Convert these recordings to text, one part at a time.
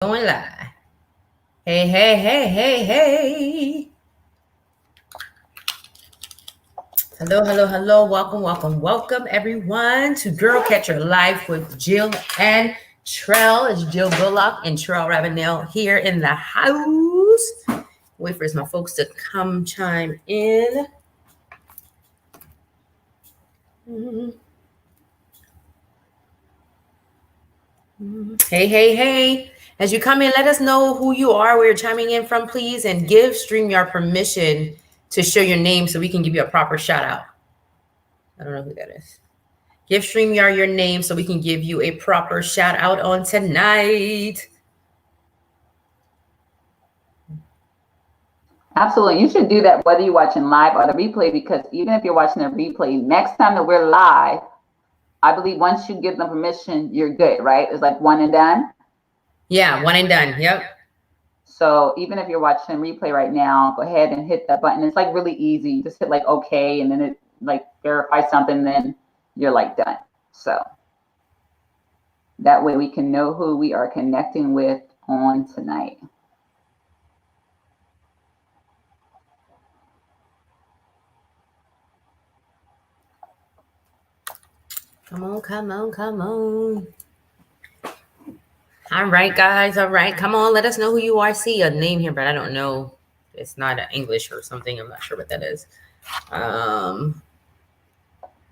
Going live. Hey, hey, hey, hey, hey. Hello, hello, hello. Welcome, welcome, welcome, everyone, to Girl Catch Your Life with Jill and Treal. It's Jill Bulluck and Treal Ravenel here in the house. Wait for my folks to come chime in. Hey, hey, hey. As you come in, let us know who you are, where you're chiming in from, please, and give StreamYard permission to show your name so we can give you a proper shout out. I don't know who that is. Give StreamYard your name so we can give you a proper shout out on tonight. Absolutely. You should do that whether you're watching live or the replay, because even if you're watching the replay, next time that we're live, I believe once you give them permission, you're good, right? It's like one and done. Yeah, one and done. Yep. So even if you're watching replay right now, go ahead and hit that button. It's like really easy. You just hit like okay, and then it like verifies something, then you're like done. So that way we can know who we are connecting with on tonight. Come on, come on, come on. All right, guys. All right. Come on. Let us know who you are. I see a name here, but I don't know. It's not English or something. I'm not sure what that is. Let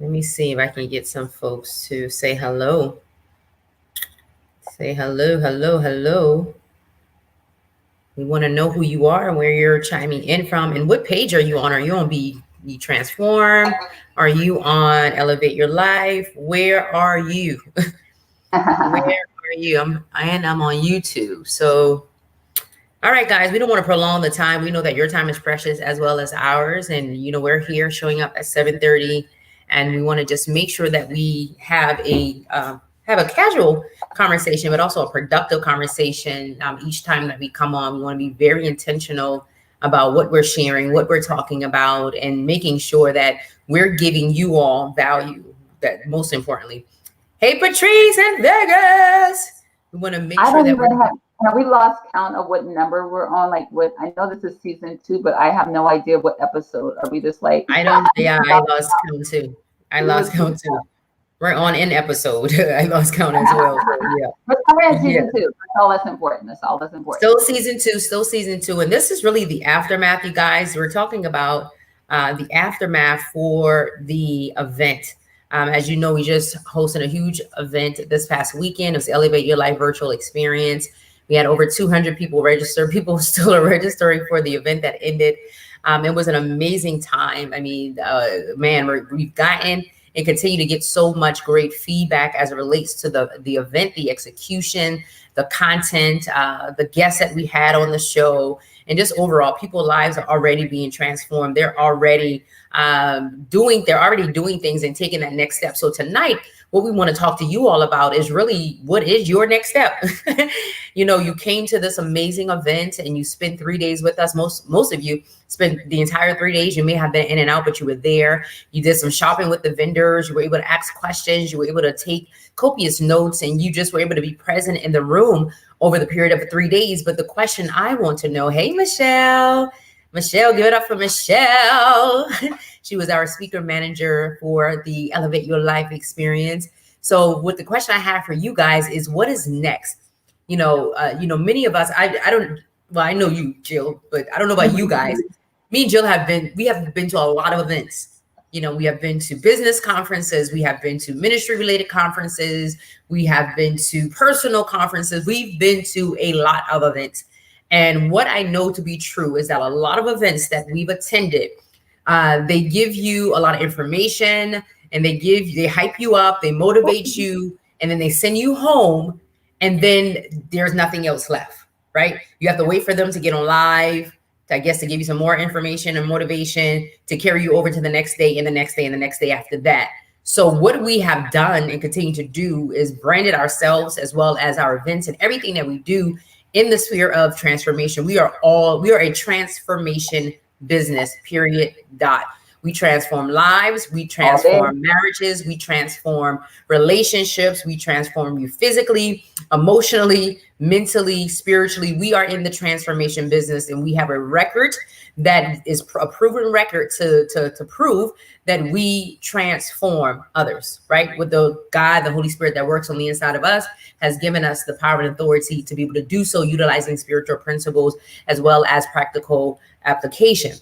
me see if I can get some folks to say hello. Say hello, hello, hello. We want to know who you are and where you're chiming in from and what page are you on? Are you on Be Transformed? Are you on Elevate Your Life? Where are you? Where are you? I'm on YouTube. So, all right, guys, we don't want to prolong the time. We know that your time is precious as well as ours. And, you know, we're here showing up at 7:30, and we want to just make sure that we have a casual conversation, but also a productive conversation each time that we come on. We want to be very intentional about what we're sharing, what we're talking about, and making sure that we're giving you all value. That most importantly. Hey, Patrice in Vegas. We want to make sure that we lost count of what number we're on. Like what, I know this is season 2, but I have no idea what episode. Are we just like, I lost count too. We're on an episode. I lost count as well. So, yeah. We're in season 2. That's all that's important. That's all that's important. Still season two. And this is really the aftermath, you guys. We're talking about the aftermath for the event. As you know, we just hosted a huge event this past weekend. It was Elevate Your Life virtual experience. We had over 200 people register. People still are registering for the event that ended. It was an amazing time. I mean, man, we've gotten and continue to get so much great feedback as it relates to the event, the execution, the content, the guests that we had on the show, and just overall, people's lives are already being transformed. They're already doing things and taking that next step. So tonight, what we want to talk to you all about is really, what is your next step? You know, you came to this amazing event and you spent 3 days with us. Most of you spent the entire 3 days. You may have been in and out, but you were there. You did some shopping with the vendors. You were able to ask questions. You were able to take copious notes, and you just were able to be present in the room over the period of 3 days. But the question I want to know, hey, Michelle, give it up for Michelle. She was our speaker manager for the Elevate Your Life experience. So what the question I have for you guys is, what is next? You know, many of us, I know you, Jill, but I don't know about you guys. Me and Jill have been to a lot of events. You know, we have been to business conferences. We have been to ministry related conferences. We have been to personal conferences. We've been to a lot of events. And what I know to be true is that a lot of events that we've attended, they give you a lot of information, and they hype you up, they motivate you, and then they send you home, and then there's nothing else left, right? You have to wait for them to get on live, I guess, to give you some more information and motivation to carry you over to the next day and the next day and the next day after that. So what we have done and continue to do is branded ourselves as well as our events and everything that we do in the sphere of transformation. We are a transformation business, period, dot. We transform lives, we All day. transform marriages, we transform relationships, we transform you physically, emotionally, mentally, spiritually. We are in the transformation business, and we have a record that is a proven record to prove that we transform others, right? With the God, the Holy Spirit that works on the inside of us has given us the power and authority to be able to do so, utilizing spiritual principles as well as practical application.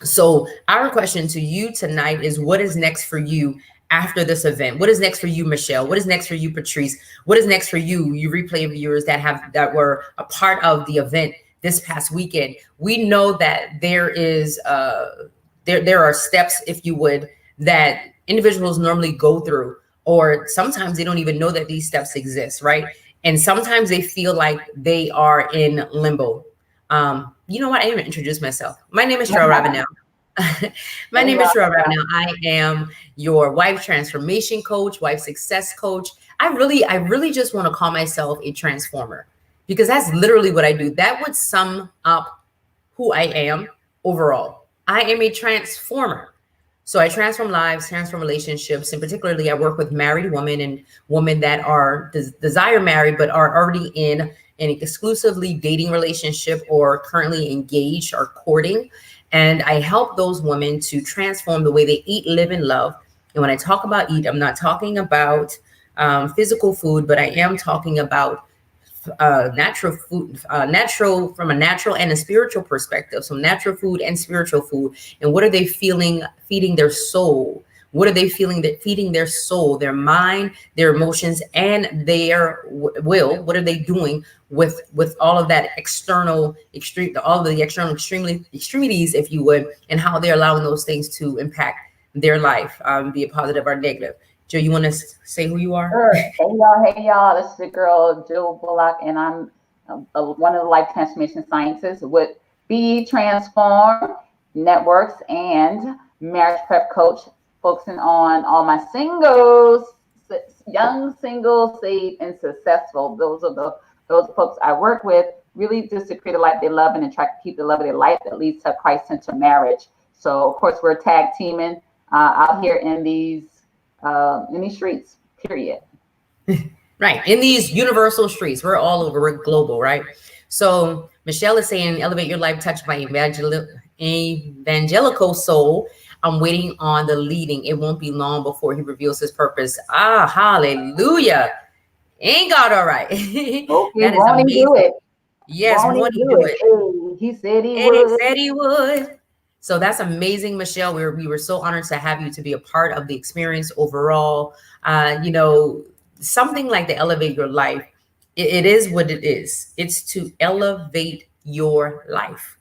So our question to you tonight is, what is next for you after this event? What is next for you, Michelle? What is next for you, Patrice? What is next for you, you replay viewers that were a part of the event this past weekend? We know that there is there are steps, if you would, that individuals normally go through, or sometimes they don't even know that these steps exist, right? And sometimes they feel like they are in limbo. You know what? I didn't introduce myself. My name is Treal Ravenel. My name is Treal Ravenel. I am your wife transformation coach, wife success coach. I really just want to call myself a transformer, because that's literally what I do. That would sum up who I am overall. I am a transformer. So I transform lives, transform relationships, and particularly I work with married women and women that are desire married but are already in an exclusively dating relationship or currently engaged or courting. And I help those women to transform the way they eat, live, and love. And when I talk about eat, I'm not talking about physical food, but I am talking about natural food, natural from a natural and a spiritual perspective. So natural food and spiritual food. And what are they feeling, feeding their soul? What are they feeling that feeding their soul, their mind, their emotions, and their will? What are they doing with all of that external extreme, all of the external extremities, if you would, and how they're allowing those things to impact their life, be it positive or negative. Joe, you want to say who you are? Sure. Hey y'all. This is the girl Jill Bullock, and I'm one of the life transformation scientists with Be Transform Networks and marriage prep coach, focusing on all my singles, young singles, saved and successful. Those folks I work with, really just to create a life they love and attract, keep the love of their life that leads to Christ-centered marriage. So of course we're tag teaming out here in these streets, period. Right. In these universal streets. We're all over, we're global, right? So Michelle is saying, elevate your life touched by evangelical soul. I'm waiting on the leading. It won't be long before he reveals his purpose. Ah, hallelujah. Ain't God all right? Okay, That is won't he amazing. do it? Yes, won't he do it? Hey, he said he And would. he said he would. So that's amazing, Michelle. We were so honored to have you to be a part of the experience overall. You know, something like the Elevate Your Life, it is what it is. It's to elevate your life.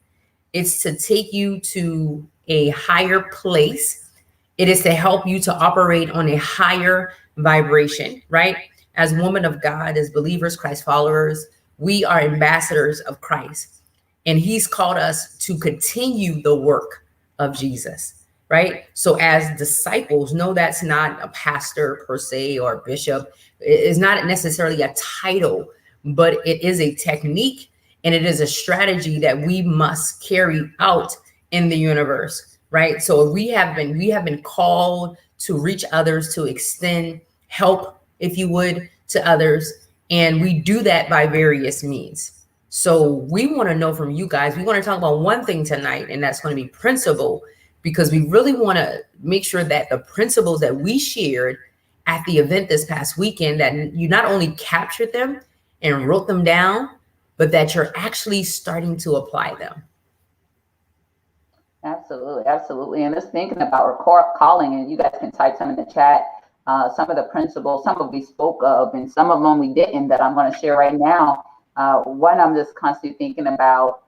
It's to take you to a higher place. It is to help you to operate on a higher vibration, right? As women of God, as believers, Christ followers, we are ambassadors of Christ. And he's called us to continue the work of Jesus, right? So as disciples, no, that's not a pastor per se or a bishop. It's not necessarily a title, but it is a technique and it is a strategy that we must carry out in the universe, right? So we have been called to reach others, to extend help, if you would, to others. And we do that by various means. So we want to know from you guys, we want to talk about one thing tonight, and that's going to be principle, because we really want to make sure that the principles that we shared at the event this past weekend, that you not only captured them and wrote them down, but that you're actually starting to apply them. Absolutely, absolutely. And just thinking about record calling, and you guys can type some in the chat. Some of the principles, some of we spoke of, and some of them we didn't, that I'm going to share right now. One, I'm just constantly thinking about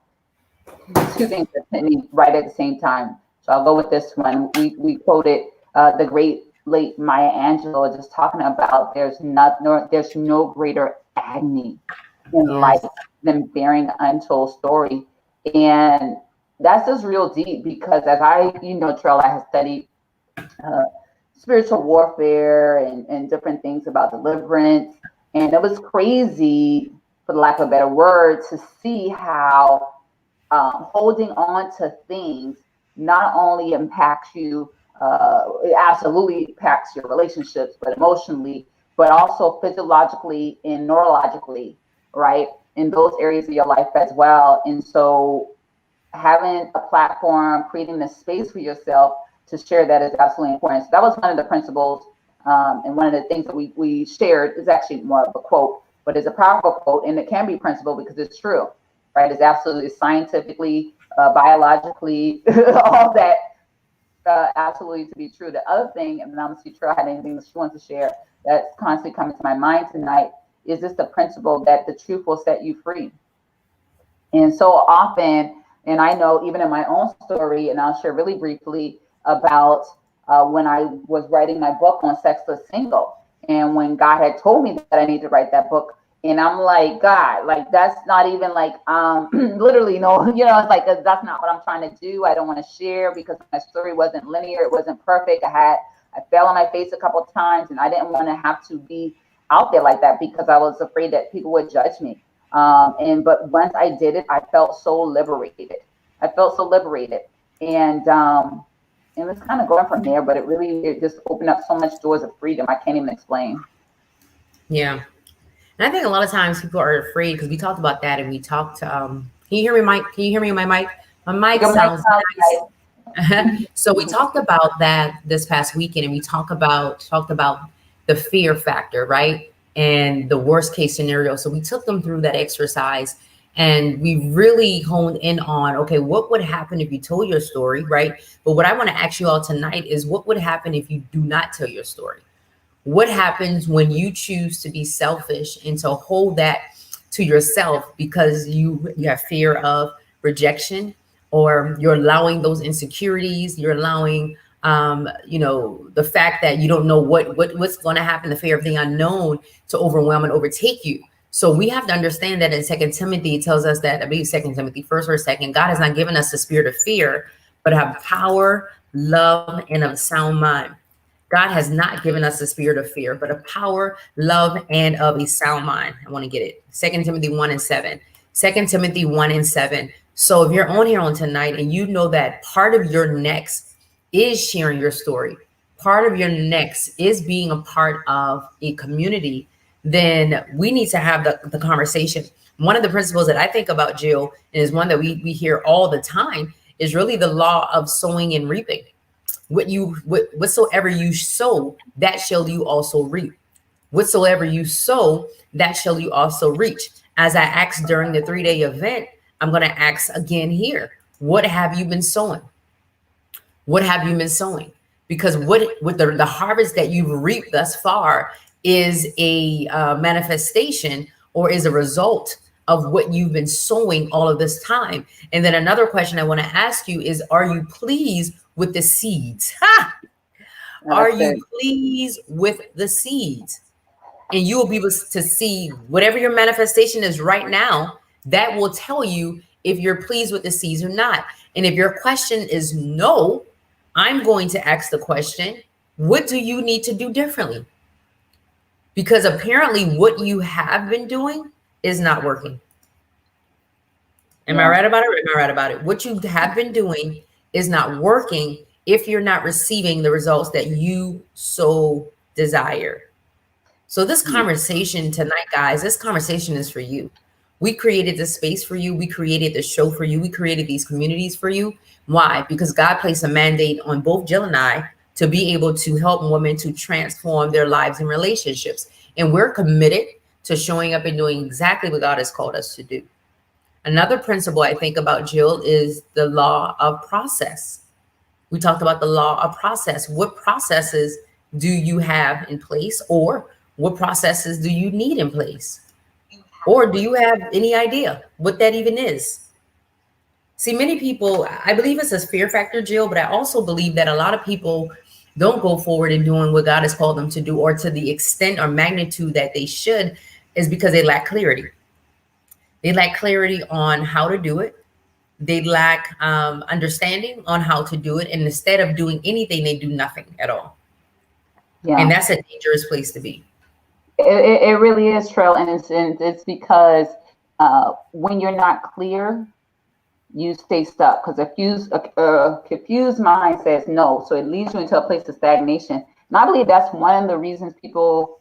two things that hit me right at the same time. So I'll go with this one. We quoted the great late Maya Angelou, just talking about there's no greater agony in life than bearing an untold story. And that's just real deep, because as Treal, I have studied spiritual warfare and different things about deliverance. And it was crazy, for the lack of a better word, to see how holding on to things not only impacts you, it absolutely impacts your relationships, but emotionally, but also physiologically and neurologically, right? In those areas of your life as well. And so having a platform, creating a space for yourself to share that is absolutely important. So that was one of the principles. And one of the things that we shared is actually more of a quote, but it's a powerful quote, and it can be principle because it's true, right? It's absolutely scientifically, biologically, all that absolutely to be true. The other thing, and I'm not sure I had anything that she wants to share that's constantly coming to my mind tonight, is just the principle that the truth will set you free. And so often, and I know even in my own story, and I'll share really briefly about when I was writing my book on Sexless Single. And when God had told me that I need to write that book, and I'm like, God, like, that's not even like, literally, no, it's like, that's not what I'm trying to do. I don't want to share because my story wasn't linear. It wasn't perfect. I fell on my face a couple of times, and I didn't want to have to be out there like that because I was afraid that people would judge me. But once I did it, I felt so liberated. And it's kind of going from there, but it just opened up so much doors of freedom. I can't even explain. Yeah. And I think a lot of times people are afraid because we talked about that and we talked, can you hear me, Mike? Can you hear me on my mic? My mic sounds nice. So we talked about that this past weekend, and we talked about the fear factor, right? And the worst case scenario. So we took them through that exercise, and we really honed in on, okay, what would happen if you told your story, right? But what I want to ask you all tonight is, what would happen if you do not tell your story? What happens when you choose to be selfish and to hold that to yourself because you have fear of rejection, or you're allowing those insecurities, you're allowing the fact that you don't know what's going to happen, the fear of the unknown to overwhelm and overtake you. So we have to understand that in 2 Timothy, it tells us that, I believe 2 Timothy, first or second, God has not given us the spirit of fear, but have power, love, and of sound mind. God has not given us a spirit of fear, but of power, love, and of a sound mind. I want to get it. 2 Timothy 1:7. 2 Timothy 1:7. So if you're on here on tonight and you know that part of your next is sharing your story, part of your next is being a part of a community, then we need to have the conversation. One of the principles that I think about, Jill, and is one that we hear all the time, is really the law of sowing and reaping. Whatsoever you sow, that shall you also reap. Whatsoever you sow, that shall you also reach. As I asked during the 3-day event, I'm going to ask again here. What have you been sowing? What have you been sowing? Because what the harvest that you've reaped thus far is a manifestation, or is a result of what you've been sowing all of this time. And then another question I want to ask you is, are you pleased with the seeds? Are you pleased with the seeds? And you will be able to see whatever your manifestation is right now. That will tell you if you're pleased with the seeds or not. And if your question is no, I'm going to ask the question, what do you need to do differently? Because apparently what you have been doing is not working. Am I right about it? Or am I right about it? What you have been doing is not working if you're not receiving the results that you so desire. So this conversation tonight, guys, this conversation is for you. We created this space for you. We created the show for you. We created these communities for you. Why? Because God placed a mandate on both Jill and I to be able to help women to transform their lives and relationships. And we're committed to showing up and doing exactly what God has called us to do. Another principle I think about, Jill, is the law of process. We talked about the law of process. What processes do you have in place, or what processes do you need in place? Or do you have any idea what that even is? See, many people, I believe it's a fear factor, Jill, but I also believe that a lot of people don't go forward in doing what God has called them to do, or to the extent or magnitude that they should, is because they lack clarity. They lack clarity on how to do it. They lack understanding on how to do it. And instead of doing anything, they do nothing at all. Yeah. And that's a dangerous place to be. It really is, Treal. And it's because when you're not clear, you stay stuck, because a confused mind says no, so it leads you into a place of stagnation. And I believe that's one of the reasons people,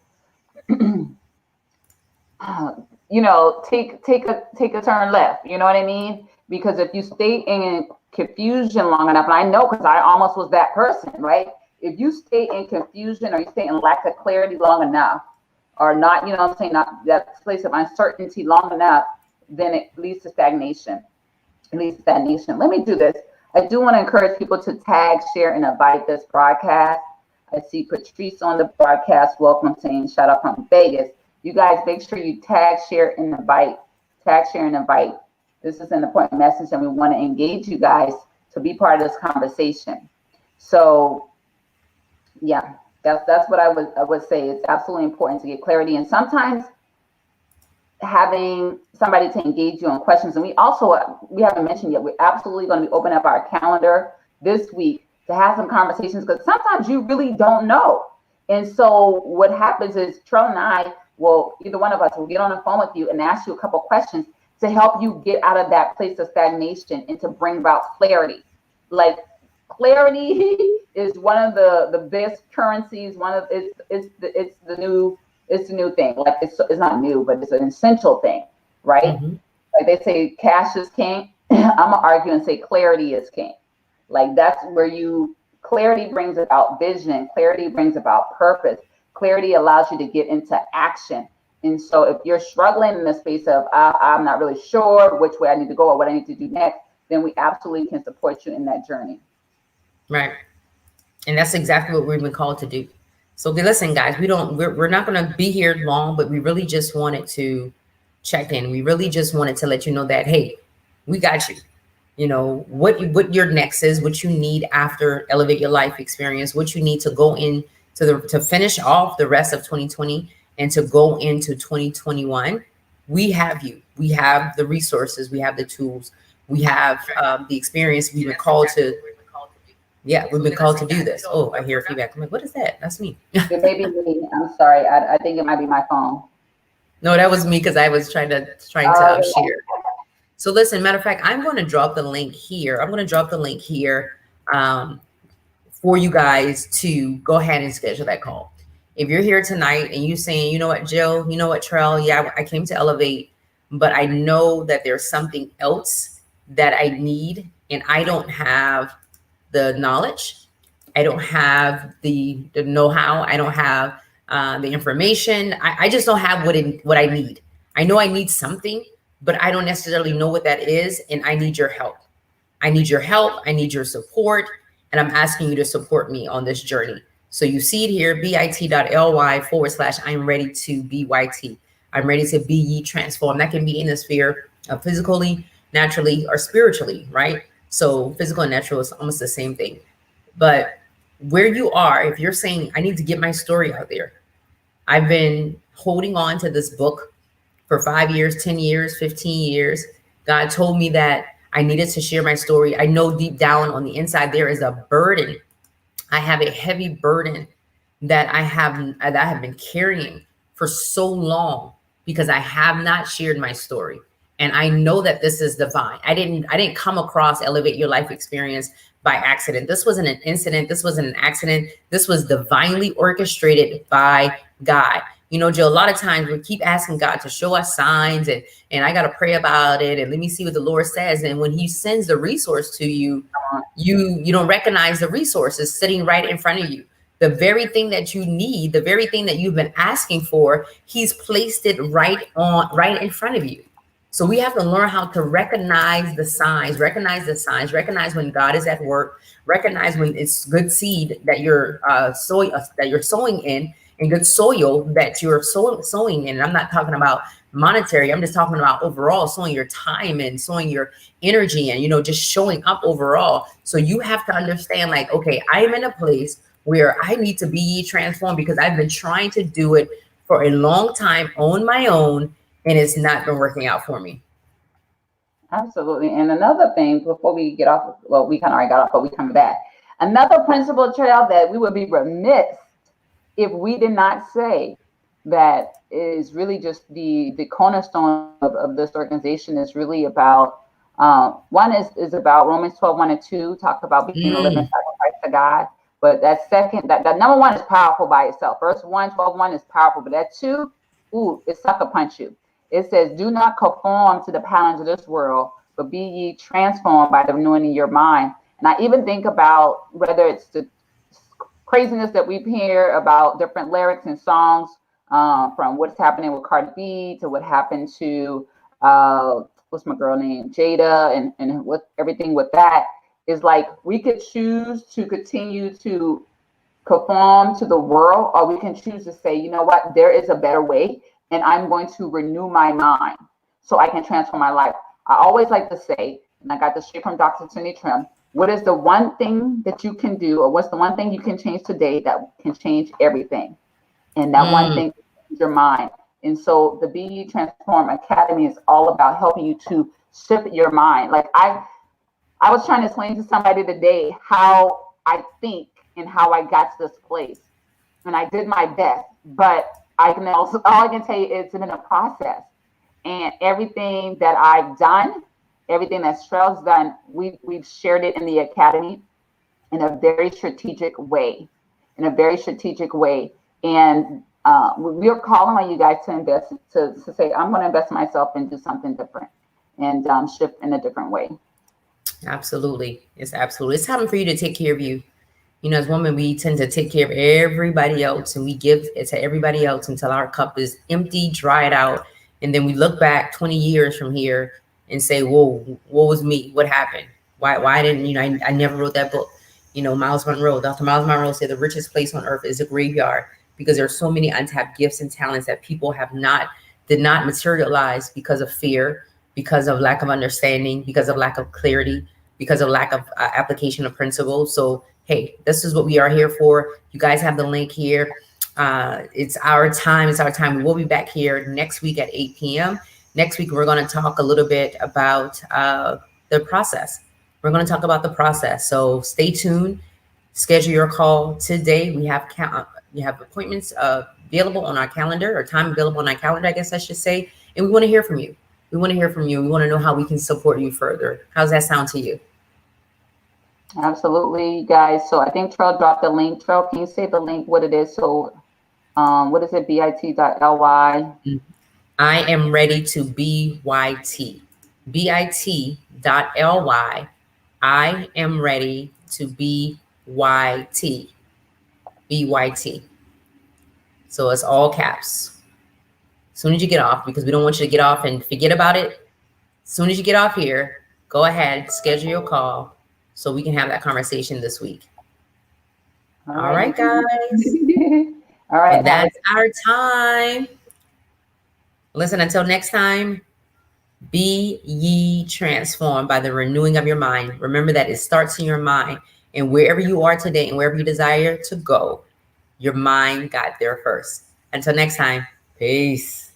take a turn left. You know what I mean? Because if you stay in confusion long enough, and I know because I almost was that person, right? If you stay in confusion or you stay in lack of clarity long enough, or not, not that place of uncertainty long enough, then it leads to stagnation. It leads to stagnation. Let me do this. I do want to encourage people to tag, share, and invite this broadcast. I see Patrice on the broadcast. Welcome, saying shout out from Vegas. You guys make sure you tag, share, and invite. Tag, share, and invite. This is an important message, and we want to engage you guys to be part of this conversation. So, yeah, that's what I would say. It's absolutely important to get clarity, and sometimes having somebody to engage you on questions. And we haven't mentioned yet, we're absolutely going to be opening up our calendar this week to have some conversations, because sometimes you really don't know. And so what happens is Treal and I will, either one of us will get on the phone with you and ask you a couple questions to help you get out of that place of stagnation and to bring about clarity. Like, clarity is one of the best currencies. It's the new thing. Like, it's not new, but it's an essential thing, right? Mm-hmm. Like they say, cash is king. I'm gonna argue and say clarity is king. Like, that's where clarity brings about vision. Clarity brings about purpose. Clarity allows you to get into action. And so if you're struggling in the space of, I'm not really sure which way I need to go or what I need to do next, then we absolutely can support you in that journey. Right. And that's exactly what we've been called to do. So listen, guys, we're not going to be here long, but we really just wanted to check in. We really just wanted to let you know that, hey, we got you. You know, what your next is, what you need after Elevate Your Life experience, what you need to go in to finish off the rest of 2020 and to go into 2021. We have you. We have the resources. We have the tools. We have the experience. We've been called to. Yeah, we've been called to do this. Oh, I hear feedback. I'm like, what is that? That's me. It may be me. I'm sorry. I think it might be my phone. No, that was me because I was trying to share. So listen, matter of fact, I'm going to drop the link here. I'm going to drop the link here for you guys to go ahead and schedule that call. If you're here tonight and you're saying, you know what, Jill, you know what, Treal, yeah, I came to Elevate, but I know that there's something else that I need, and I don't have the knowledge. I don't have the know-how. I don't have the information. I just don't have what I need. I know I need something, but I don't necessarily know what that is. And I need your help. I need your help. I need your support. And I'm asking you to support me on this journey. So you see it here, bit.ly/I'm ready to BYT. I'm ready to be ye transformed. That can be in the sphere of physically, naturally, or spiritually, right? So physical and natural is almost the same thing. But where you are, if you're saying, I need to get my story out there. I've been holding on to this book for 5 years, 10 years, 15 years. God told me that I needed to share my story. I know deep down on the inside, there is a burden. I have a heavy burden that I have been carrying for so long because I have not shared my story. And I know that this is divine. I didn't come across Elevate Your Life experience by accident. This wasn't an incident. This wasn't an accident. This was divinely orchestrated by God. You know, Jill, a lot of times we keep asking God to show us signs and I got to pray about it. And let me see what the Lord says. And when he sends the resource to you, you don't recognize the resources sitting right in front of you. The very thing that you need, the very thing that you've been asking for, he's placed it right in front of you. So we have to learn how to recognize the signs, recognize when God is at work, recognize when it's good seed that you're sowing in, and good soil that you're sowing in. And I'm not talking about monetary. I'm just talking about overall sowing your time and sowing your energy and, just showing up overall. So you have to understand, like, okay, I'm in a place where I need to be transformed because I've been trying to do it for a long time on my own, and it's not been working out for me. Absolutely. And another thing before we get off, well, we kind of already got off, but we come back. Another principle, Treal, that we would be remiss if we did not say that is really just the cornerstone of this organization is really about One is about Romans 12:1 and 2, talk about being a living sacrifice to God. But that second, that number one is powerful by itself. Verse 1, 12:1 is powerful, but that two, ooh, it sucker punch you. It says, do not conform to the patterns of this world, but be ye transformed by the renewing of your mind. And I even think about whether it's the craziness that we hear about different lyrics and songs, from what's happening with Cardi B to what happened to what's my girl name, Jada, and with everything with that, is like we could choose to continue to conform to the world, or we can choose to say, you know what, there is a better way, and I'm going to renew my mind so I can transform my life. I always like to say, and I got this straight from Dr. Cindy Trim, what is the one thing that you can do, or what's the one thing you can change today that can change everything? And that one thing is your mind. And so the Be Transform Academy is all about helping you to shift your mind. Like I was trying to explain to somebody today how I think and how I got to this place. And I did my best, but I can also, all I can tell you is it's been a process. And everything that I've done, everything that Treal's done, we've shared it in the academy in a very strategic way, And we're calling on you guys to invest, to say, I'm going to invest myself and do something different and shift in a different way. Absolutely. It's time for you to take care of you. You know, as women, we tend to take care of everybody else, and we give it to everybody else until our cup is empty, dried out. And then we look back 20 years from here and say, whoa, what was me? What happened? Why didn't, I never wrote that book. Dr. Miles Monroe said the richest place on earth is a graveyard, because there are so many untapped gifts and talents that people did not materialize because of fear, because of lack of understanding, because of lack of clarity, because of lack of application of principles. So, hey, this is what we are here for. You guys have the link here. It's our time. We will be back here next week at 8 p.m. Next week, we're going to talk a little bit about the process. We're going to talk about the process. So stay tuned. Schedule your call today. We have appointments available on our calendar, or time available on our calendar, I guess I should say. And we want to hear from you. We want to know how we can support you further. How's that sound to you? Absolutely, guys. So I think Treal dropped the link. Treal, can you say the link, what it is? So what is it? bit.ly. I am ready to BYT. bit.ly. I am ready to BYT. BYT. So it's all caps. As soon as you get off, because we don't want you to get off and forget about it. As soon as you get off here, go ahead, schedule your call so we can have that conversation this week. All right, guys. All right. And that's our time. Listen, until next time, be ye transformed by the renewing of your mind. Remember that it starts in your mind. And wherever you are today and wherever you desire to go, your mind got there first. Until next time, peace.